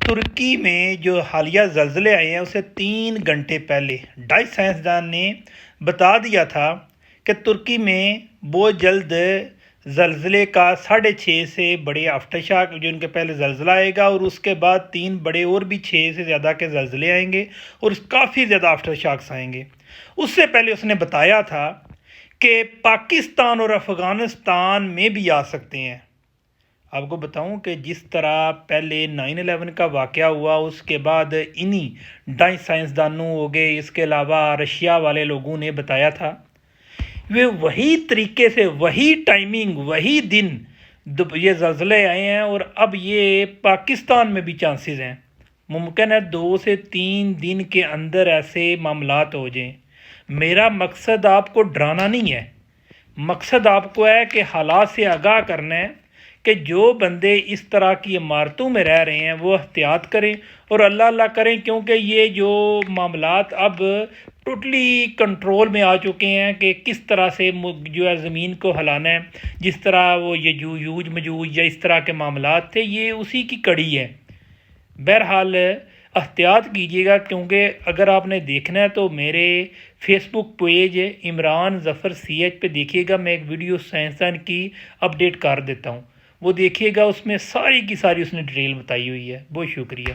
ترکی میں جو حالیہ زلزلے آئے ہیں اسے 3 گھنٹے پہلے ڈچ سائنسدان نے بتا دیا تھا کہ ترکی میں بہت جلد زلزلے کا 6.5 سے بڑے آفٹر شاک جو ان کے پہلے زلزلہ آئے گا، اور اس کے بعد 3 بڑے اور بھی 6 سے زیادہ کے زلزلے آئیں گے اور کافی زیادہ آفٹر شاکس آئیں گے۔ اس سے پہلے اس نے بتایا تھا کہ پاکستان اور افغانستان میں بھی آ سکتے ہیں۔ آپ کو بتاؤں کہ جس طرح پہلے 9/11 کا واقعہ ہوا، اس کے بعد انہی ڈچ سائنسدانوں ہو گئے، اس کے علاوہ رشیا والے لوگوں نے بتایا تھا، وہ وہی طریقے سے وہی ٹائمنگ وہی دن یہ زلزلے آئے ہیں، اور اب یہ پاکستان میں بھی چانسز ہیں۔ ممکن ہے 2 سے 3 دن کے اندر ایسے معاملات ہو جائیں۔ میرا مقصد آپ کو ڈرانا نہیں ہے، مقصد آپ کو ہے کہ حالات سے آگاہ کرنا ہے کہ جو بندے اس طرح کی عمارتوں میں رہ رہے ہیں وہ احتیاط کریں اور اللہ کریں، کیونکہ یہ جو معاملات اب ٹوٹلی کنٹرول میں آ چکے ہیں کہ کس طرح سے جو ہے زمین کو ہلانا ہے۔ جس طرح وہ یوج مجوج یا اس طرح کے معاملات تھے، یہ اسی کی کڑی ہے۔ بہرحال احتیاط کیجیے گا، کیونکہ اگر آپ نے دیکھنا ہے تو میرے فیس بک پیج عمران ظفر CH پہ دیکھیے گا، میں ایک ویڈیو سائنسدان کی اپڈیٹ کر دیتا ہوں، وہ دیکھیے گا، اس میں ساری کی ساری اس نے ڈیٹیل بتائی ہوئی ہے۔ بہت شکریہ۔